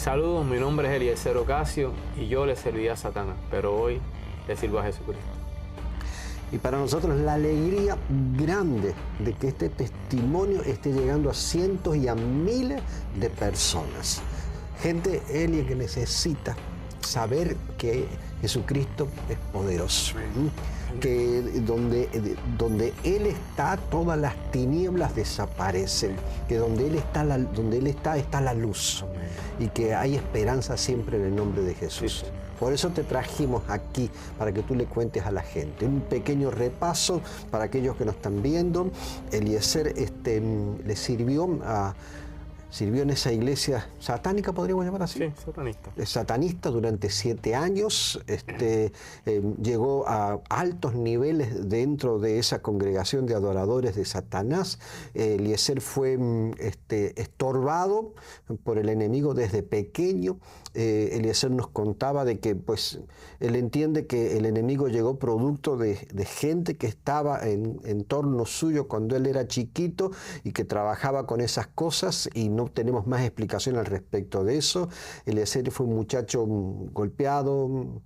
Saludos, mi nombre es Eliezer Ocasio y yo le serví a Satanás, pero hoy le sirvo a Jesucristo. Y para nosotros la alegría grande de que este testimonio esté llegando a cientos y a miles de personas. Gente, Eli, que necesita saber que Jesucristo es poderoso. Que donde Él está, todas las tinieblas desaparecen. Que donde Él está la luz. Y que hay esperanza siempre en el nombre de Jesús. Sí. Por eso te trajimos aquí, para que tú le cuentes a la gente. Un pequeño repaso para aquellos que nos están viendo. Eliezer le sirvió en esa iglesia satánica, podríamos llamar así. Sí, satanista. Satanista durante 7 años. Llegó a altos niveles dentro de esa congregación de adoradores de Satanás. Eliezer fue estorbado por el enemigo desde pequeño. Eliezer nos contaba de que pues, él entiende que el enemigo llegó producto de gente que estaba en torno suyo cuando él era chiquito y que trabajaba con esas cosas, y no tenemos más explicación al respecto de eso. Eliezer fue un muchacho golpeado,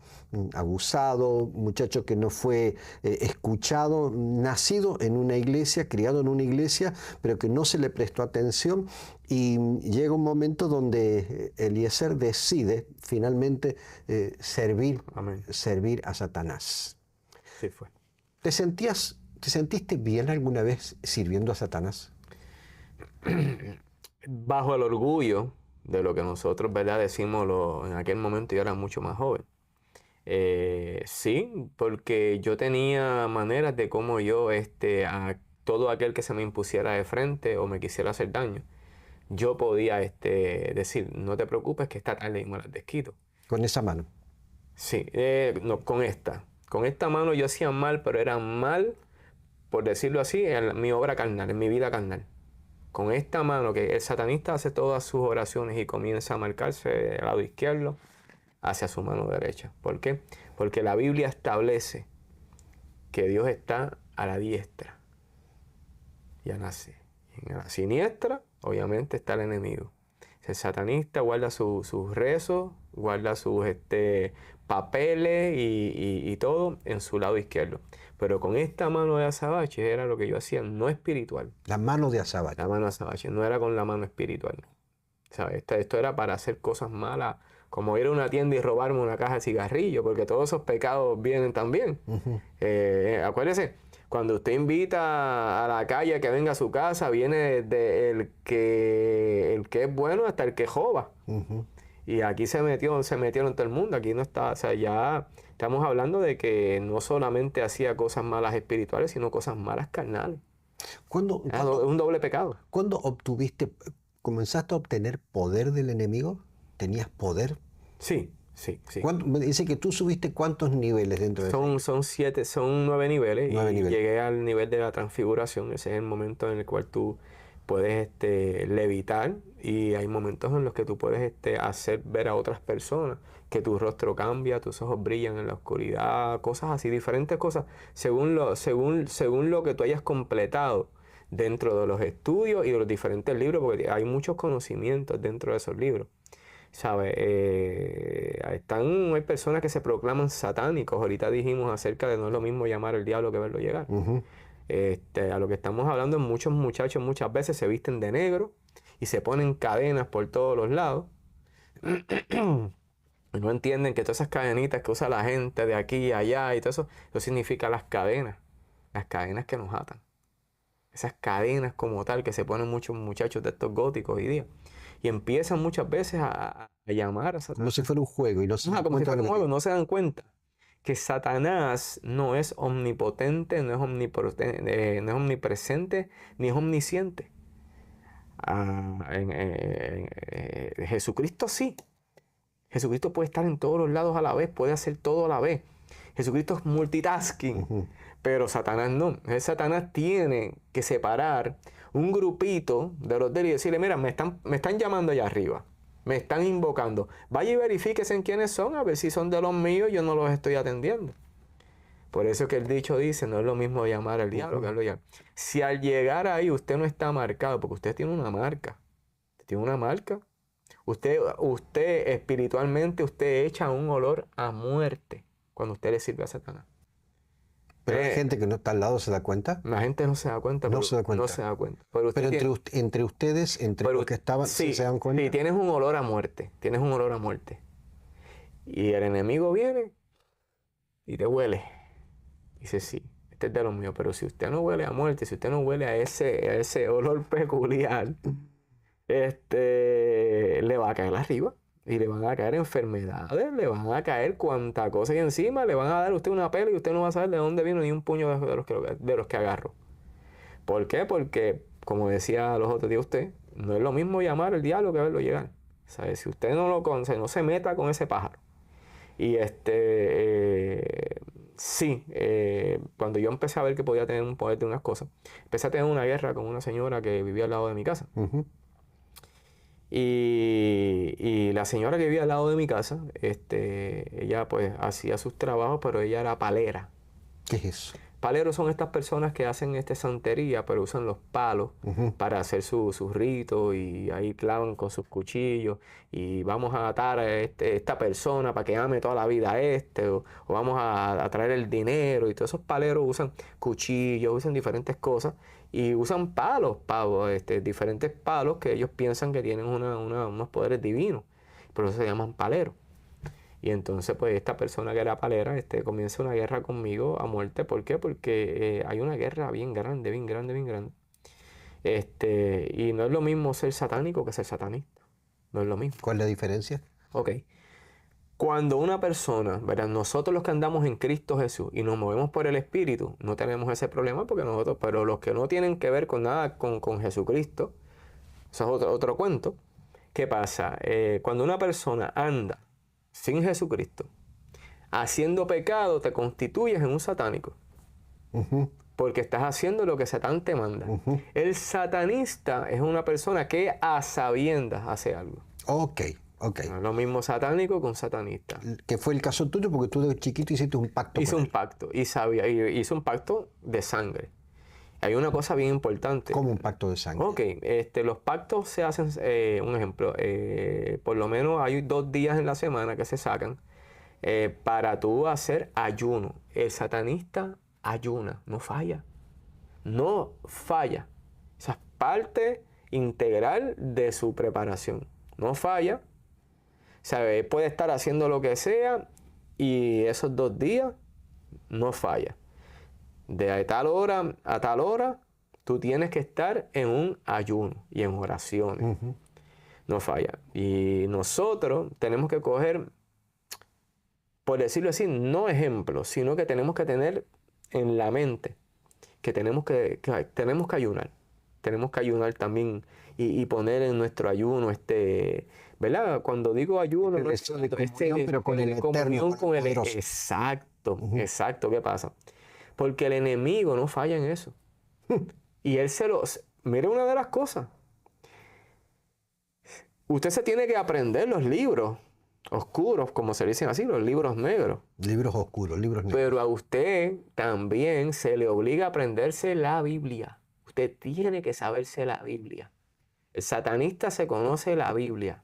abusado, un muchacho que no fue escuchado, nacido en una iglesia, criado en una iglesia, pero que no se le prestó atención. Y llega un momento donde Eliezer decide finalmente servir a Satanás. Sí fue. ¿Te sentiste bien alguna vez sirviendo a Satanás? Bajo el orgullo de lo que nosotros, ¿verdad?, decimos en aquel momento, yo era mucho más joven. Sí, porque yo tenía maneras de cómo yo, a todo aquel que se me impusiera de frente o me quisiera hacer daño, yo podía decir, no te preocupes que esta tarde me las desquito. ¿Con esa mano? Sí, no, con esta. Con esta mano yo hacía mal, pero era mal, por decirlo así, en mi obra carnal, en mi vida carnal. Con esta mano, que el satanista hace todas sus oraciones y comienza a marcarse del lado izquierdo hacia su mano derecha. ¿Por qué? Porque la Biblia establece que Dios está a la diestra. Ya nace. En la siniestra, obviamente, está el enemigo. El satanista guarda sus rezos, guarda sus papeles y todo en su lado izquierdo. Pero con esta mano de azabache era lo que yo hacía, no espiritual. La mano de azabache. La mano de azabache, no era con la mano espiritual. ¿Sabes? Esto era para hacer cosas malas, como ir a una tienda y robarme una caja de cigarrillos, porque todos esos pecados vienen también. Acuérdese, cuando usted invita a la calle que venga a su casa, viene desde el que es bueno hasta el que joba. Y aquí se metieron todo el mundo. Aquí no está, o sea, ya estamos hablando de que no solamente hacía cosas malas espirituales, sino cosas malas carnales. Un doble pecado. ¿Cuándo comenzaste a obtener poder del enemigo? ¿Tenías poder? Sí. Me dice que tú subiste ¿cuántos niveles dentro de eso? Son 9 niveles. 9 niveles. Llegué al nivel de la transfiguración. Ese es el momento en el cual tú puedes levitar, y hay momentos en los que tú puedes hacer ver a otras personas que tu rostro cambia, tus ojos brillan en la oscuridad, cosas así, diferentes cosas, según lo que tú hayas completado dentro de los estudios y de los diferentes libros, porque hay muchos conocimientos dentro de esos libros. ¿Sabes? Hay personas que se proclaman satánicos. Ahorita dijimos acerca de no es lo mismo llamar al diablo que verlo llegar. A lo que estamos hablando, muchos muchachos muchas veces se visten de negro y se ponen cadenas por todos los lados. Y no entienden que todas esas cadenitas que usa la gente de aquí y allá y todo eso significa las cadenas que nos atan. Esas cadenas como tal que se ponen muchos muchachos de estos góticos hoy día. Y empiezan muchas veces a llamar a Satanás. Como si fuera un juego. Y no se no se dan cuenta que Satanás no es omnipotente, no es omnipresente, ni es omnisciente. Jesucristo sí. Jesucristo puede estar en todos los lados a la vez, puede hacer todo a la vez. Jesucristo es multitasking, pero Satanás no. Satanás tiene que separar un grupito de los de él y decirle, mira, me están llamando allá arriba, me están invocando. Vaya y verifíquese en quiénes son, a ver si son de los míos, yo no los estoy atendiendo. Por eso que el dicho dice, no es lo mismo llamar al diablo que verlo llamar. Si al llegar ahí usted no está marcado, porque usted tiene una marca. Usted tiene una marca Usted espiritualmente, usted echa un olor a muerte cuando usted le sirve a Satanás. Pero hay gente que no está al lado, ¿se da cuenta? La gente no se da cuenta. No se da cuenta. No se da cuenta. Pero entre ustedes, entre los que estaban, sí, ¿se dan cuenta? Sí, tienes un olor a muerte. Tienes un olor a muerte. Y el enemigo viene y te huele. Dice, sí, este es de los míos. Pero si usted no huele a muerte, si usted no huele a ese olor peculiar, le va a caer arriba. Y le van a caer enfermedades, le van a caer cuanta cosa y encima le van a dar a usted una pela y usted no va a saber de dónde vino ni un puño de los que agarró. ¿Por qué? Porque, como decía los otros días usted, no es lo mismo llamar al diablo que verlo llegar. ¿Sabe? Si usted no lo conoce, no se meta con ese pájaro. Y sí, cuando yo empecé a ver que podía tener un poder de unas cosas, empecé a tener una guerra con una señora que vivía al lado de mi casa. Y la señora que vivía al lado de mi casa, ella pues hacía sus trabajos, pero ella era palera. ¿Qué es eso? Paleros son estas personas que hacen santería, pero usan los palos para hacer sus ritos y ahí clavan con sus cuchillos y vamos a atar a esta persona para que ame toda la vida a o vamos a traer el dinero y todos esos paleros usan cuchillos, usan diferentes cosas y usan palos, diferentes palos que ellos piensan que tienen unos poderes divinos, por eso se llaman paleros. Y entonces, pues, esta persona que era palera, comienza una guerra conmigo a muerte. ¿Por qué? Porque hay una guerra bien grande, bien grande, bien grande. Y no es lo mismo ser satánico que ser satanista. No es lo mismo. ¿Cuál es la diferencia? Ok. Cuando una persona, ¿verdad? Nosotros los que andamos en Cristo Jesús y nos movemos por el Espíritu, no tenemos ese problema porque nosotros, pero los que no tienen que ver con nada con Jesucristo, eso es otro cuento. ¿Qué pasa? Cuando una persona anda sin Jesucristo, haciendo pecado, te constituyes en un satánico. Porque estás haciendo lo que Satán te manda. El satanista es una persona que a sabiendas hace algo. Ok. No es lo mismo satánico que un satanista. Que fue el caso tuyo porque tú de chiquito hiciste un pacto. Hice un pacto y hice un pacto de sangre. Hay una cosa bien importante. ¿Cómo un pacto de sangre? Ok, los pactos se hacen, un ejemplo, por lo menos hay 2 días en la semana que se sacan para tú hacer ayuno. El satanista ayuna, no falla. No falla. Esa es parte integral de su preparación. No falla. ¿Sabe? Puede estar haciendo lo que sea y esos 2 días no falla. De tal hora a tal hora, tú tienes que estar en un ayuno y en oraciones. No falla. Y nosotros tenemos que coger, por decirlo así, no ejemplos, sino que tenemos que tener en la mente que tenemos que ayunar. Tenemos que ayunar también y poner en nuestro ayuno ¿verdad? Cuando digo ayuno, no es pero con el Eterno, con el exacto, exacto. ¿Qué pasa? Porque el enemigo no falla en eso. Y él mire una de las cosas. Usted se tiene que aprender los libros oscuros, como se dicen así, los libros negros. Libros oscuros, libros negros. Pero a usted también se le obliga a aprenderse la Biblia. Usted tiene que saberse la Biblia. El satanista se conoce la Biblia.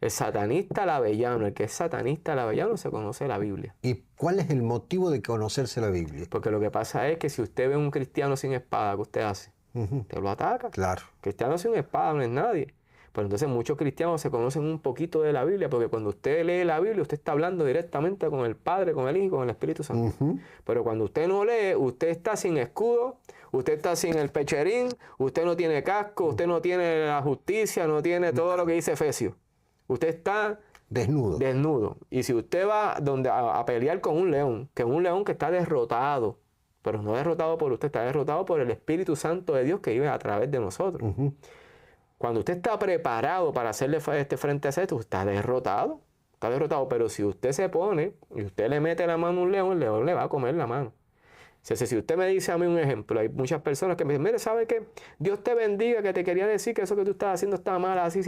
El satanista el que es satanista avellano se conoce la Biblia. ¿Y cuál es el motivo de conocerse la Biblia? Porque lo que pasa es que si usted ve a un cristiano sin espada, ¿qué usted hace? Usted lo ataca. Claro. Cristiano sin espada no es nadie. Pero entonces muchos cristianos se conocen un poquito de la Biblia, porque cuando usted lee la Biblia, usted está hablando directamente con el Padre, con el Hijo y con el Espíritu Santo. Pero cuando usted no lee, usted está sin escudo, usted está sin el pecherín, usted no tiene casco, usted no tiene la justicia, no tiene todo lo que dice Efesios. Usted está desnudo. Y si usted va a pelear con un león, que es un león que está derrotado, pero no derrotado por usted, está derrotado por el Espíritu Santo de Dios que vive a través de nosotros. Cuando usted está preparado para hacerle frente a esto, está derrotado. Está derrotado, pero si usted se pone y usted le mete la mano a un león, el león le va a comer la mano. Si usted me dice a mí un ejemplo, hay muchas personas que me dicen, mire, ¿sabe qué? Dios te bendiga, que te quería decir que eso que tú estás haciendo está mal, así,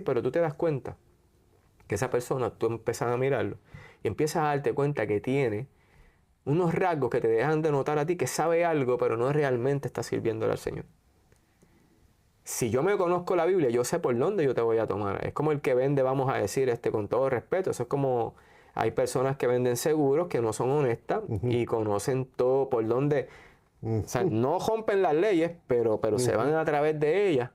pero tú te das cuenta que esa persona, tú empiezas a mirarlo y empiezas a darte cuenta que tiene unos rasgos que te dejan de notar a ti que sabe algo, pero no realmente está sirviéndole al Señor. Si yo me conozco la Biblia, yo sé por dónde yo te voy a tomar. Es como el que vende, vamos a decir, con todo respeto. Eso es como hay personas que venden seguros que no son honestas y conocen todo por dónde. O sea, no rompen las leyes, pero se van a través de ellas.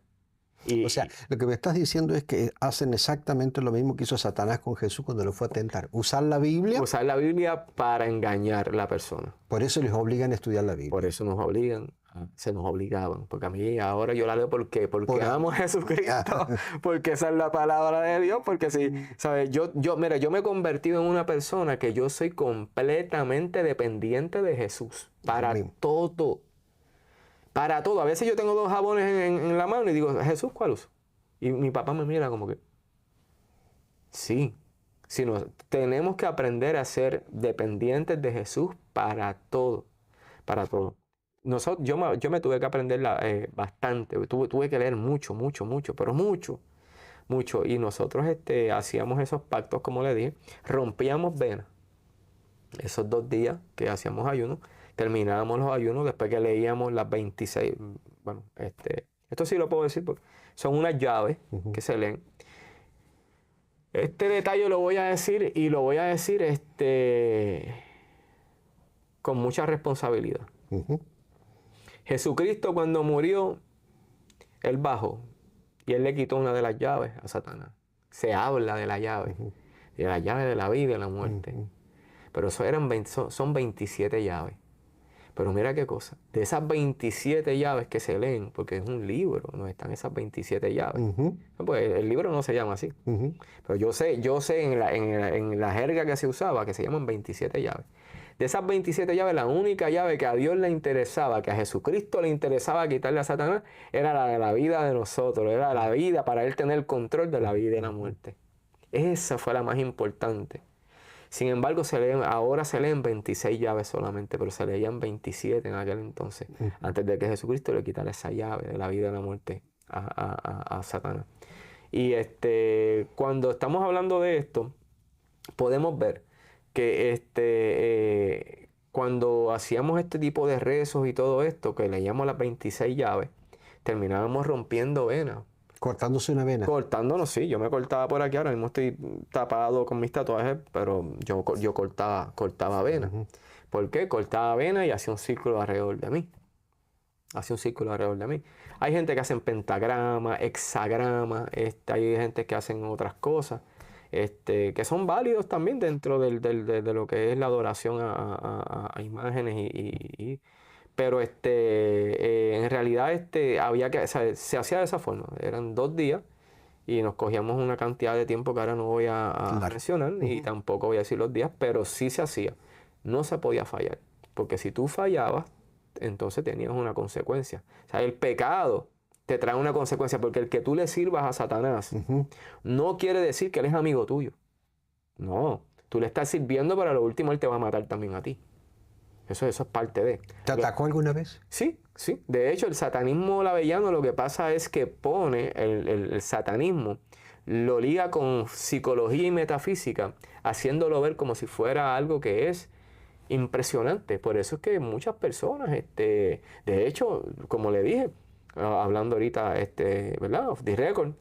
O sea, lo que me estás diciendo es que hacen exactamente lo mismo que hizo Satanás con Jesús cuando lo fue a tentar. Usar la Biblia. Usar la Biblia para engañar a la persona. Por eso les obligan a estudiar la Biblia. Por eso nos obligan. Se nos obligaban. Porque a mí ahora yo la leo porque amo a Jesucristo. Porque esa es la palabra de Dios. Porque si, ¿sabes? Mira, yo me he convertido en una persona que yo soy completamente dependiente de Jesús. Para todo. Para todo. A veces yo tengo 2 jabones en la mano y digo, Jesús, ¿cuál uso? Y mi papá me mira como que, sí. Tenemos que aprender a ser dependientes de Jesús para todo. Para todo. Yo me tuve que aprender bastante. Tuve que leer mucho, pero mucho. Y nosotros hacíamos esos pactos, como le dije. Rompíamos venas. Esos 2 días que hacíamos ayuno. Terminábamos los ayunos después que leíamos las 26. Bueno, esto sí lo puedo decir porque son unas llaves que se leen. Este detalle lo voy a decir y lo voy a decir con mucha responsabilidad. Jesucristo cuando murió, Él bajó y Él le quitó una de las llaves a Satanás. Se habla de la llave, de la llave de la vida y de la muerte. Pero son 27 llaves. Pero mira qué cosa, de esas 27 llaves que se leen, porque es un libro, no están esas 27 llaves. Pues el libro no se llama así. Pero yo sé en la jerga que se usaba que se llaman 27 llaves. De esas 27 llaves, la única llave que a Dios le interesaba, que a Jesucristo le interesaba quitarle a Satanás, era la de la vida de nosotros, era la vida para Él tener control de la vida y la muerte. Esa fue la más importante. Sin embargo, ahora se leen 26 llaves solamente, pero se leían 27 en aquel entonces, antes de que Jesucristo le quitara esa llave de la vida y la muerte a Satanás. Y cuando estamos hablando de esto, podemos ver que cuando hacíamos este tipo de rezos y todo esto, que leíamos las 26 llaves, terminábamos rompiendo venas. Cortándose una vena. Cortándonos, sí. Yo me cortaba por aquí. Ahora mismo estoy tapado con mis tatuajes, pero yo cortaba venas. ¿Por qué? Cortaba venas y hacía un círculo alrededor de mí. Hay gente que hacen pentagrama, hexagrama, hay gente que hacen otras cosas, que son válidos también dentro de lo que es la adoración a imágenes pero en realidad se hacía de esa forma. Eran 2 días y nos cogíamos una cantidad de tiempo que ahora no voy a mencionar y tampoco voy a decir los días, pero sí se hacía. No se podía fallar, porque si tú fallabas, entonces tenías una consecuencia. O sea, el pecado te trae una consecuencia, porque el que tú le sirvas a Satanás no quiere decir que él es amigo tuyo. No, tú le estás sirviendo, pero a lo último él te va a matar también a ti. Eso es parte de. ¿Te atacó alguna vez? Sí. De hecho, el satanismo lavellano lo que pasa es que pone el satanismo, lo liga con psicología y metafísica, haciéndolo ver como si fuera algo que es impresionante. Por eso es que muchas personas, de hecho, como le dije, hablando ahorita, ¿verdad? Off the record,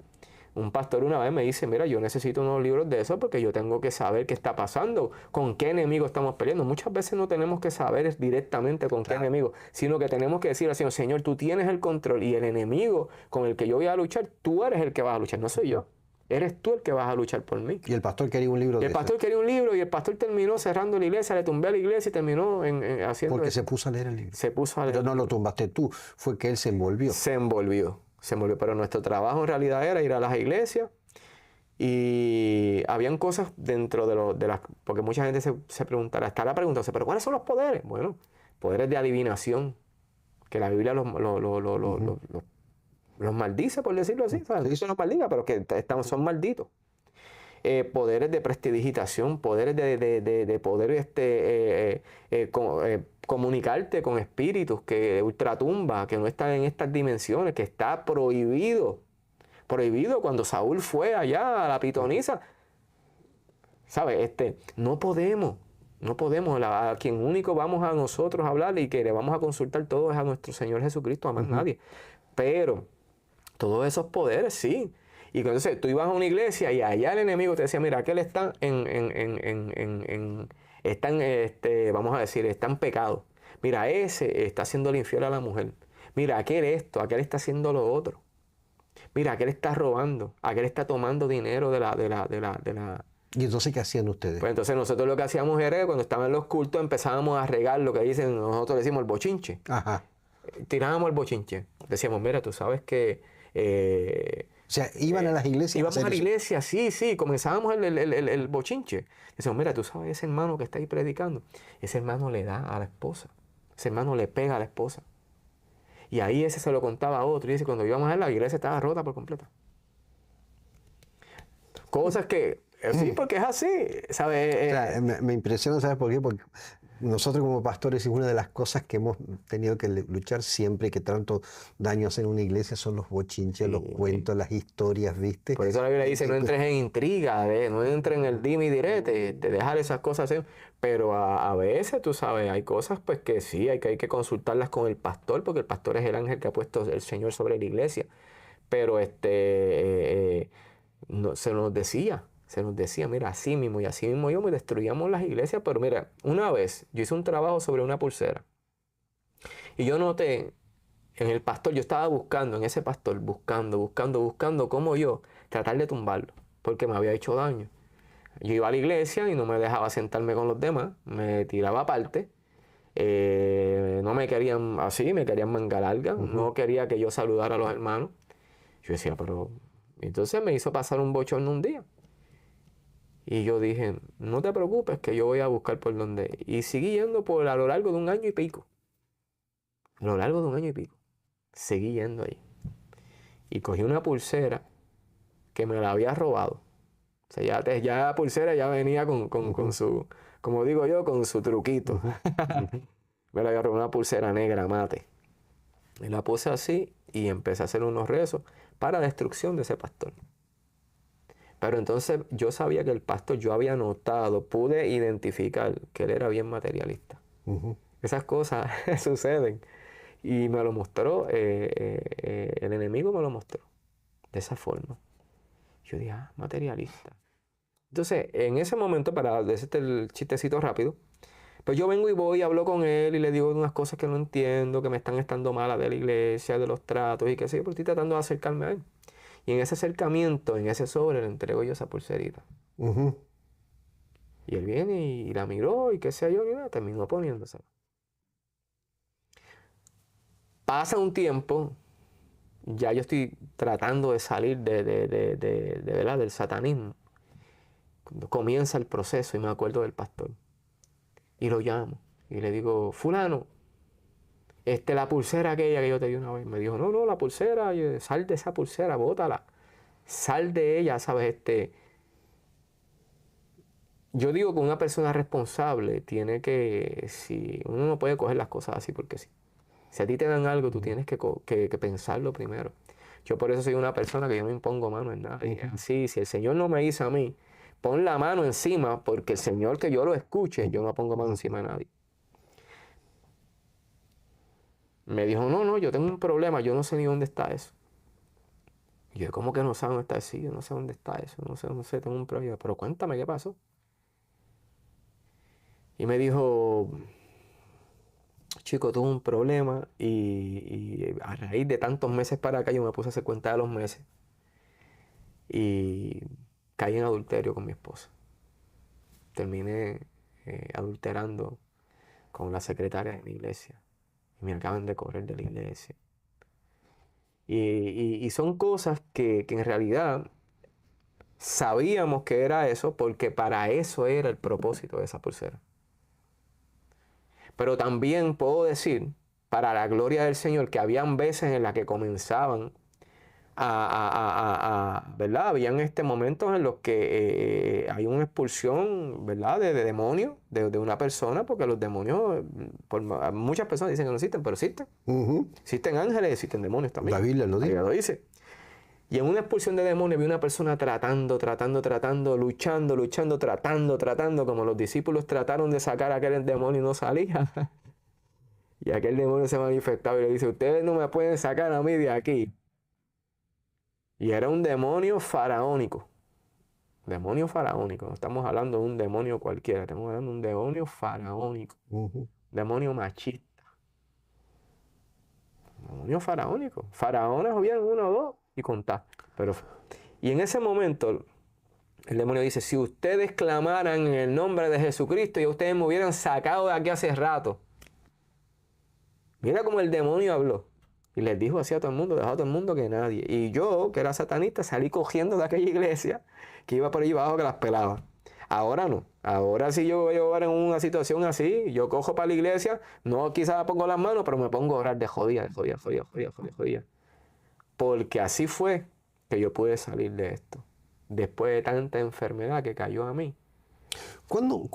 un pastor una vez me dice, mira, yo necesito unos libros de eso porque yo tengo que saber qué está pasando, con qué enemigo estamos peleando. Muchas veces no tenemos que saber directamente con qué enemigo, sino que tenemos que decir al Señor, Señor, tú tienes el control y el enemigo con el que yo voy a luchar, tú eres el que vas a luchar, no soy yo. Eres tú el que vas a luchar por mí. Y el pastor quería un libro de eso. El pastor quería un libro y el pastor terminó cerrando la iglesia, le tumbé a la iglesia y terminó haciendo Porque eso. se puso a leer el libro. Se puso a leer. Pero no lo tumbaste tú, fue que él se envolvió. Se envolvió. Pero nuestro trabajo en realidad era ir a las iglesias y habían cosas dentro de las... Porque mucha gente se preguntará, estará preguntándose, ¿pero cuáles son los poderes? Bueno, poderes de adivinación, que la Biblia los maldice, por decirlo así. ¿Sabes? Sí. Los maldiga, pero que son malditos. Poderes de prestidigitación, poderes de poder comunicarte con espíritus que ultratumba, que no están en estas dimensiones, que está prohibido. Prohibido cuando Saúl fue allá a la pitonisa. ¿Sabes? No podemos. A quien único vamos a nosotros a hablar y que le vamos a consultar todo es a nuestro Señor Jesucristo, a más nadie. Pero Todos esos poderes, sí. Y entonces tú ibas a una iglesia y allá el enemigo te decía, mira, aquel está vamos a decir, está en pecado. Mira, ese está haciéndole infiel a la mujer. Mira, aquel esto, aquel está haciendo lo otro. Mira, aquel está robando, aquel está tomando dinero de la. ¿Y entonces qué hacían ustedes? Pues entonces nosotros lo que hacíamos era que cuando estaban los cultos empezábamos a regar lo que dicen, nosotros le decimos el bochinche. Ajá. Tirábamos el bochinche. Decíamos, mira, tú sabes que... O sea, iban a las iglesias. Íbamos a la iglesia, sí, comenzábamos el bochinche. Decíamos, mira, tú sabes, ese hermano que está ahí predicando, ese hermano le da a la esposa, ese hermano le pega a la esposa. Y ahí ese se lo contaba a otro, y dice, cuando íbamos a la iglesia estaba rota por completo. Cosas que, sí, porque es así, ¿sabes? O sea, me impresiona, ¿sabes por qué? Porque nosotros como pastores, y una de las cosas que hemos tenido que luchar siempre y que tanto daño hacen en una iglesia son los bochinches, los cuentos, las historias, ¿viste? Por eso la Biblia dice, no entres en intriga, no entres en el dime y direte, te dejar esas cosas así. Pero a veces, tú sabes, hay cosas pues que sí, hay que consultarlas con el pastor, porque el pastor es el ángel que ha puesto el Señor sobre la iglesia. Pero no, se nos decía, mira, así mismo yo me destruíamos las iglesias, pero mira, una vez yo hice un trabajo sobre una pulsera y yo noté en el pastor, yo estaba buscando, en ese pastor, buscando cómo yo tratar de tumbarlo, porque me había hecho daño. Yo iba a la iglesia y no me dejaba sentarme con los demás, me tiraba aparte, no me querían así, me querían manga larga, no quería que yo saludara a los hermanos. Yo decía, pero... Entonces me hizo pasar un bochorno un día. Y yo dije, no te preocupes que yo voy a buscar por donde. Y seguí yendo a lo largo de un año y pico. A lo largo de un año y pico. Seguí yendo ahí. Y cogí una pulsera que me la había robado. O sea, ya la pulsera ya venía con su, como digo yo, con su truquito. Me la había robado, una pulsera negra mate. Y la puse así y empecé a hacer unos rezos para destrucción de ese pastor. Pero entonces yo sabía que el pastor, yo había notado, pude identificar que él era bien materialista. Esas cosas suceden. Y me lo mostró, el enemigo me lo mostró de esa forma. Yo dije, materialista. Entonces, en ese momento, para decirte el chistecito rápido, pues yo vengo y voy y hablo con él y le digo unas cosas que no entiendo, que me están estando malas de la iglesia, de los tratos y qué sé yo, pero estoy tratando de acercarme a él. Y en ese acercamiento, en ese sobre, le entrego yo esa pulserita. Y él viene y la miró y qué sé yo, y nada, terminó poniéndosela. Pasa un tiempo, ya yo estoy tratando de salir ¿verdad? Del satanismo. Cuando comienza el proceso y me acuerdo del pastor. Y lo llamo y le digo, fulano, la pulsera aquella que yo te di una vez. Me dijo, no, la pulsera, sal de esa pulsera, bótala. Sal de ella, ¿sabes? Yo digo que una persona responsable tiene que, si uno no puede coger las cosas así porque sí. Si a ti te dan algo, tú tienes que pensarlo primero. Yo por eso soy una persona que yo no impongo mano en nada. Así, si el Señor no me hizo a mí, pon la mano encima, porque el Señor que yo lo escuche, yo no pongo mano encima de nadie. Me dijo, no, yo tengo un problema, yo no sé ni dónde está eso. Y yo, ¿cómo que no sé dónde está eso? Sí, yo no sé dónde está eso, no sé, tengo un problema. Pero cuéntame, ¿qué pasó? Y me dijo, chico, tuve un problema y a raíz de tantos meses para acá yo me puse a hacer cuenta de los meses y caí en adulterio con mi esposa. Terminé adulterando con la secretaria de mi iglesia y me acaban de correr de la iglesia. Y son cosas que en realidad sabíamos que era eso porque para eso era el propósito de esa pulsera. Pero también puedo decir, para la gloria del Señor, que habían veces en las que comenzaban ¿verdad? Habían momentos en los que hay una expulsión, ¿verdad? De demonios, de una persona, porque los demonios, muchas personas dicen que no existen, pero existen. Existen ángeles, existen demonios también. La Biblia lo dice. La Biblia lo dice. Y en una expulsión de demonios vi una persona tratando, luchando, tratando, como los discípulos trataron de sacar a aquel demonio y no salía. Y aquel demonio se manifestaba y le dice, ustedes no me pueden sacar a mí de aquí. Y era un demonio faraónico. Demonio faraónico. No estamos hablando de un demonio cualquiera. Estamos hablando de un demonio faraónico. Demonio machista. Demonio faraónico. Faraones habían uno o dos y contá. Y en ese momento el demonio dice, si ustedes clamaran en el nombre de Jesucristo y ustedes me hubieran sacado de aquí hace rato. Mira cómo el demonio habló. Y les dijo así a todo el mundo, dejó a todo el mundo que nadie. Y yo, que era satanista, salí cogiendo de aquella iglesia que iba por ahí abajo que las pelaba. Ahora no. Ahora si yo voy a orar en una situación así, yo cojo para la iglesia, no quizás pongo las manos, pero me pongo a orar de jodida. Porque así fue que yo pude salir de esto. Después de tanta enfermedad que cayó a mí. ¿Cuándo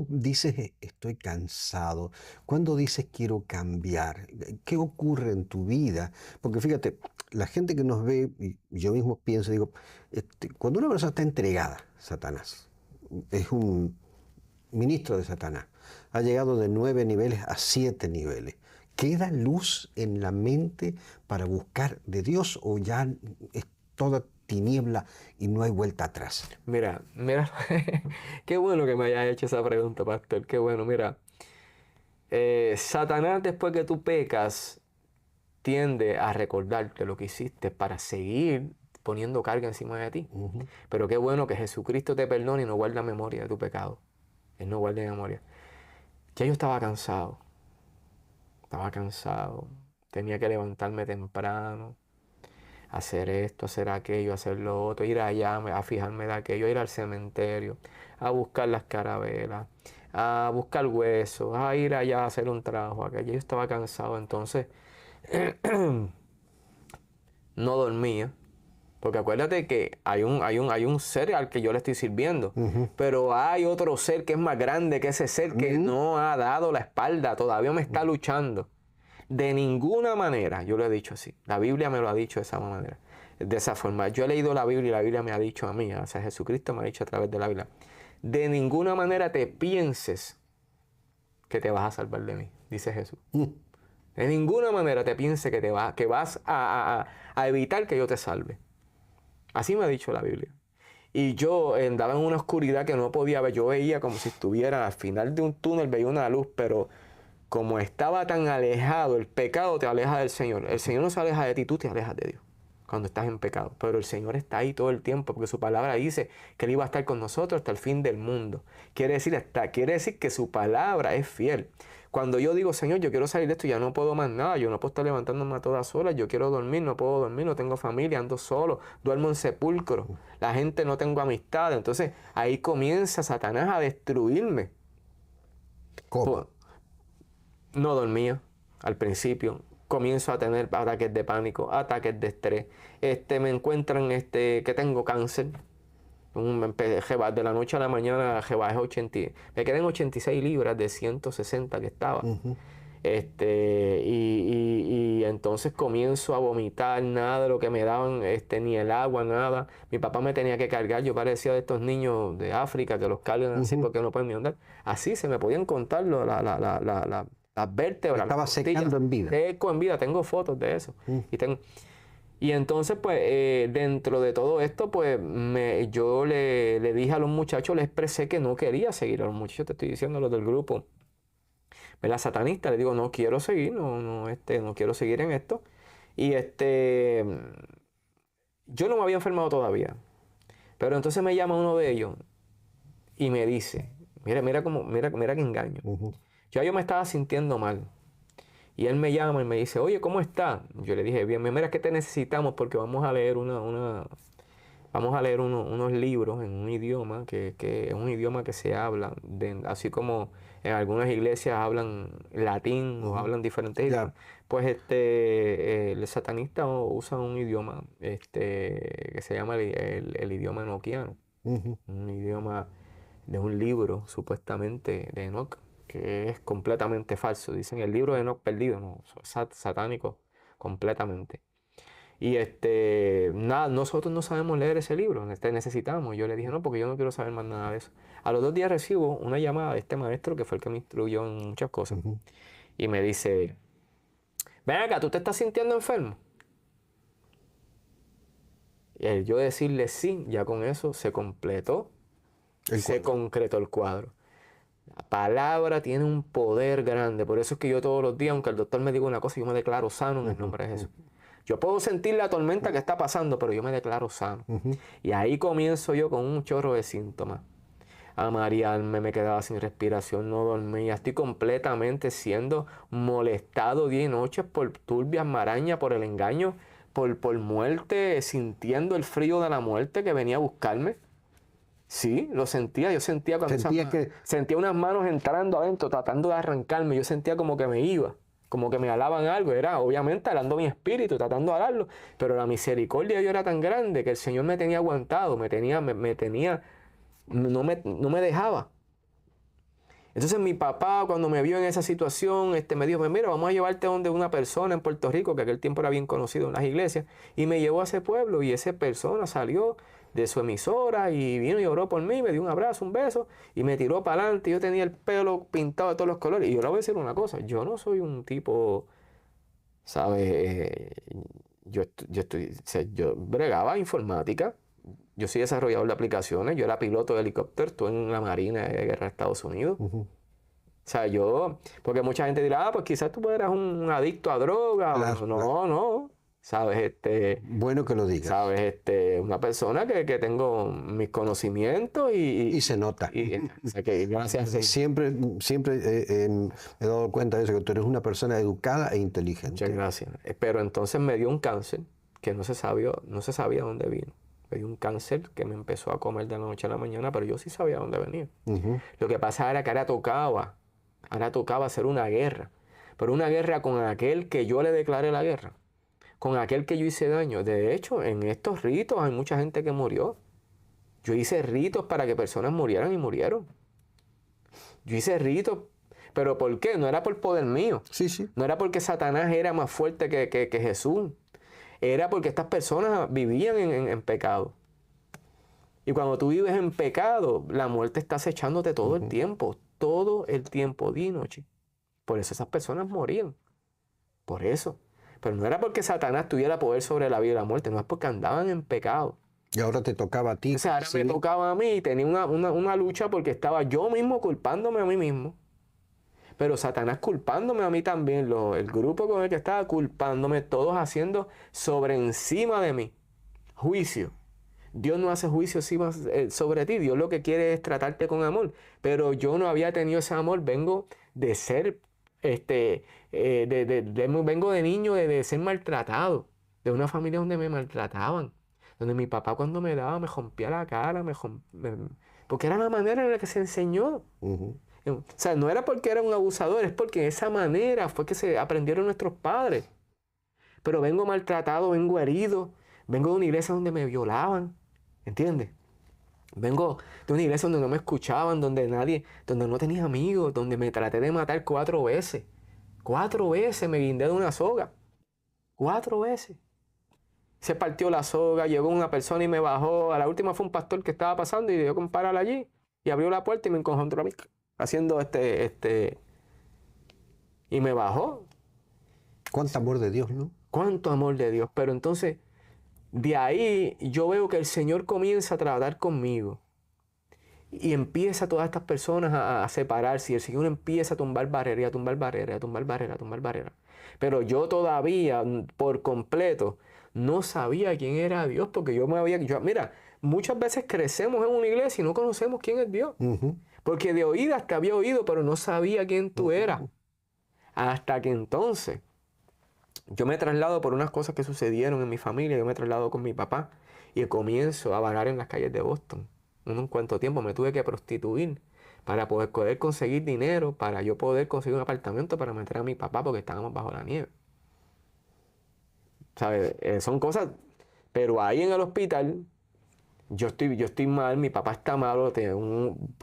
dices estoy cansado? ¿Cuándo dices quiero cambiar? ¿Qué ocurre en tu vida? Porque fíjate, la gente que nos ve, y yo mismo pienso, digo, cuando una persona está entregada a Satanás, es un ministro de Satanás, ha llegado de 9 niveles a 7 niveles, ¿queda luz en la mente para buscar de Dios o ya es toda tiniebla y no hay vuelta atrás? Mira, qué bueno que me hayas hecho esa pregunta, pastor, qué bueno, mira. Satanás, después que tú pecas, tiende a recordarte lo que hiciste para seguir poniendo carga encima de ti. Pero qué bueno que Jesucristo te perdone y no guarda memoria de tu pecado. Él no guarda memoria. Ya yo estaba cansado. Tenía que levantarme temprano, hacer esto, hacer aquello, hacer lo otro, ir allá a fijarme de aquello, ir al cementerio, a buscar las carabelas, a buscar huesos, a ir allá a hacer un trabajo, aquello. Yo estaba cansado, entonces no dormía. Porque acuérdate que hay un ser al que yo le estoy sirviendo, pero hay otro ser que es más grande que ese ser que no ha dado la espalda, todavía me está luchando. De ninguna manera, yo lo he dicho así, la Biblia me lo ha dicho de esa manera, de esa forma. Yo he leído la Biblia y la Biblia me ha dicho a mí, o sea, Jesucristo me ha dicho a través de la Biblia, de ninguna manera te pienses que te vas a salvar de mí, dice Jesús. De ninguna manera te pienses que vas a evitar que yo te salve. Así me ha dicho la Biblia. Y yo andaba en una oscuridad que no podía ver. Yo veía como si estuviera al final de un túnel, veía una luz, pero como estaba tan alejado, el pecado te aleja del Señor. El Señor no se aleja de ti, tú te alejas de Dios cuando estás en pecado. Pero el Señor está ahí todo el tiempo, porque su palabra dice que Él iba a estar con nosotros hasta el fin del mundo. Quiere decir que su palabra es fiel. Cuando yo digo, Señor, yo quiero salir de esto, ya no puedo más nada, yo no puedo estar levantándome a todas horas, yo quiero dormir, no puedo dormir, no tengo familia, ando solo, duermo en sepulcro, la gente no tengo amistad. Entonces ahí comienza Satanás a destruirme. ¿Cómo? No dormía al principio, comienzo a tener ataques de pánico, ataques de estrés, me encuentran que tengo cáncer. De la noche a la mañana rebajé 80, me quedé en 86 libras de 160 que estaba. Y entonces comienzo a vomitar, nada de lo que me daban, ni el agua, nada. Mi papá me tenía que cargar, yo parecía de estos niños de África que los cargan así porque no pueden ni andar. Así se me podían contar las vértebras. Estaba secando en vida. Seco en vida, tengo fotos de eso. Y entonces, pues, dentro de todo esto, pues, yo le dije a los muchachos, les expresé que no quería seguir a los muchachos, te estoy diciendo, los del grupo, ¿verdad? Satanista, les digo, no quiero seguir, no quiero seguir en esto. Y yo no me había enfermado todavía. Pero entonces me llama uno de ellos y me dice, mira qué engaño. Yo me estaba sintiendo mal. Y él me llama y me dice, oye, ¿cómo está? Yo le dije, bien, mira, que te necesitamos porque vamos a leer unos libros en un idioma que es un idioma que se habla, así como en algunas iglesias hablan latín o hablan diferentes idiomas. Pues el satanista usa un idioma que se llama el idioma enoquiano, un idioma de un libro supuestamente de Enoch, que es completamente falso. Dicen el libro de Enoch perdido, no, satánico completamente. Y nada, nosotros no sabemos leer ese libro, necesitamos. Yo le dije, no, porque yo no quiero saber más nada de eso. A los 2 días recibo una llamada de este maestro que fue el que me instruyó en muchas cosas. Y me dice, ven acá, ¿tú te estás sintiendo enfermo? el yo decirle sí, ya con eso se completó, se concretó el cuadro. La palabra tiene un poder grande, por eso es que yo todos los días, aunque el doctor me diga una cosa, yo me declaro sano en el nombre de Jesús. Yo puedo sentir la tormenta que está pasando, pero yo me declaro sano. Y ahí comienzo yo con un chorro de síntomas. A marearme, me quedaba sin respiración, no dormía. Estoy completamente siendo molestado día y noche por turbias marañas, por el engaño, por muerte, sintiendo el frío de la muerte que venía a buscarme. Sí, lo sentía. Yo sentía cuando sentía unas manos entrando adentro, tratando de arrancarme. Yo sentía como que me iba, como que me alaban algo. Era obviamente alando mi espíritu, tratando de alarlo. Pero la misericordia de Dios era tan grande que el Señor me tenía aguantado, no me dejaba. Entonces mi papá, cuando me vio en esa situación, me dijo, mira, vamos a llevarte donde una persona en Puerto Rico, que aquel tiempo era bien conocido en las iglesias, y me llevó a ese pueblo, y esa persona salió de su emisora y vino y oró por mí, me dio un abrazo, un beso, y me tiró para adelante. Yo tenía el pelo pintado de todos los colores, y yo le voy a decir una cosa, yo no soy un tipo, ¿sabes? Yo bregaba informática. Yo soy desarrollador de aplicaciones, yo era piloto de helicóptero, estuve en la Marina de Guerra de Estados Unidos. O sea, porque mucha gente dirá, pues quizás tú eras un adicto a droga. Claro, no. ¿Sabes? Bueno que lo digas. ¿Sabes? Una persona que tengo mis conocimientos y se nota. O sea, que gracias. Siempre me he dado cuenta de eso, que tú eres una persona educada e inteligente. Muchas gracias. Pero entonces me dio un cáncer que no se sabía dónde vino. Me dio un cáncer que me empezó a comer de la noche a la mañana, pero yo sí sabía dónde venía. Lo que pasa era que ahora tocaba hacer una guerra, pero una guerra con aquel que yo le declaré la guerra, con aquel que yo hice daño. De hecho, en estos ritos hay mucha gente que murió. Yo hice ritos para que personas murieran y murieron. Yo hice ritos, pero ¿por qué? No era por poder mío. Sí. No era porque Satanás era más fuerte que Jesús. Era porque estas personas vivían en pecado. Y cuando tú vives en pecado, la muerte está acechándote todo el tiempo, día y noche. Por eso esas personas morían. Por eso. Pero no era porque Satanás tuviera poder sobre la vida y la muerte, no es porque andaban en pecado. Y ahora te tocaba a ti. O sea, ahora me tocaba a mí y tenía una lucha porque estaba yo mismo culpándome a mí mismo. Pero Satanás culpándome a mí también, el grupo con el que estaba culpándome, todos haciendo sobre encima de mí juicio. Dios no hace juicio sobre ti, Dios lo que quiere es tratarte con amor. Pero yo no había tenido ese amor, vengo de ser, vengo de niño de ser maltratado, de una familia donde me maltrataban, donde mi papá cuando me daba me rompía la cara, porque era la manera en la que se enseñó. O sea, no era porque era un abusador, es porque de esa manera fue que se aprendieron nuestros padres. Pero vengo maltratado, vengo herido, vengo de una iglesia donde me violaban, ¿entiendes? Vengo de una iglesia donde no me escuchaban, donde no tenía amigos, donde me traté de matar 4 veces. 4 veces me guindé de una soga. 4 veces. Se partió la soga, llegó una persona y me bajó. A la última fue un pastor que estaba pasando y dio con parar allí. Y abrió la puerta y me encontró a mí haciendo y me bajó. Cuánto amor de Dios, ¿no? Cuánto amor de Dios. Pero entonces, de ahí yo veo que el Señor comienza a tratar conmigo. Y empieza todas estas personas a separarse. Y el Señor empieza a tumbar barreras, a tumbar barreras, a tumbar barreras, a tumbar barreras. Pero yo todavía, por completo, no sabía quién era Dios. Porque mira, muchas veces crecemos en una iglesia y no conocemos quién es Dios. Porque de oídas te había oído, pero no sabía quién tú eras. Hasta que entonces yo me traslado por unas cosas que sucedieron en mi familia. Yo me traslado con mi papá y comienzo a vagar en las calles de Boston. En un cuanto tiempo me tuve que prostituir para poder conseguir dinero, para yo poder conseguir un apartamento para meter a mi papá porque estábamos bajo la nieve. ¿Sabes? Son cosas. Pero ahí en el hospital, yo estoy mal, mi papá está malo,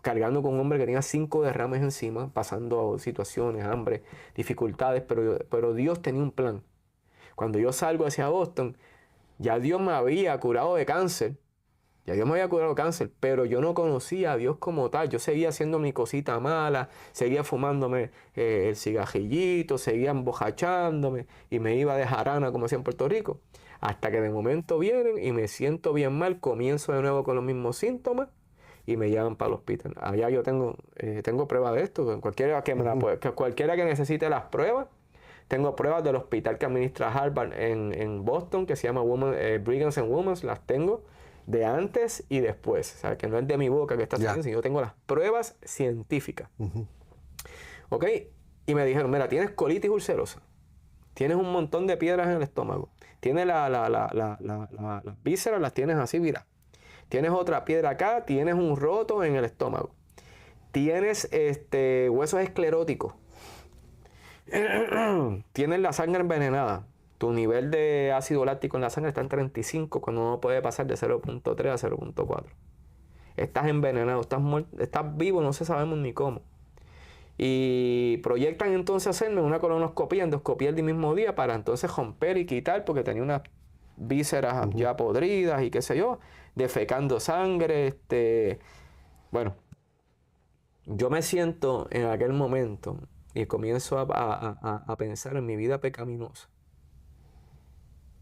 cargando con un hombre que tenía 5 derrames encima, pasando situaciones, hambre, dificultades, pero Dios tenía un plan. Cuando yo salgo hacia Boston, ya Dios me había curado de cáncer, Ya Dios me había curado cáncer, pero yo no conocía a Dios como tal. Yo seguía haciendo mi cosita mala, seguía fumándome el cigajillito, seguía embojachándome y me iba de jarana, como decía en Puerto Rico. Hasta que de momento vienen y me siento bien mal, comienzo de nuevo con los mismos síntomas y me llevan para el hospital. Allá yo tengo pruebas de esto. Cualquiera que necesite las pruebas, tengo pruebas del hospital que administra Harvard en Boston, que se llama Brigham and Women's, las tengo de antes y después. O sea, que no es de mi boca que está saliendo, sino yo tengo las pruebas científicas. ¿Ok? Y me dijeron, mira, tienes colitis ulcerosa, tienes un montón de piedras en el estómago, tienes las vísceras, las tienes así, mira. Tienes otra piedra acá, tienes un roto en el estómago, tienes huesos escleróticos, tienes la sangre envenenada. Tu nivel de ácido láctico en la sangre está en 35 cuando no puede pasar de 0.3 a 0.4. Estás envenenado, estás muerto, estás vivo, no sabemos ni cómo. Y proyectan entonces hacerme una colonoscopía, endoscopía el mismo día para entonces romper y quitar porque tenía unas vísceras ya podridas y qué sé yo, defecando sangre. Bueno, yo me siento en aquel momento y comienzo a pensar en mi vida pecaminosa,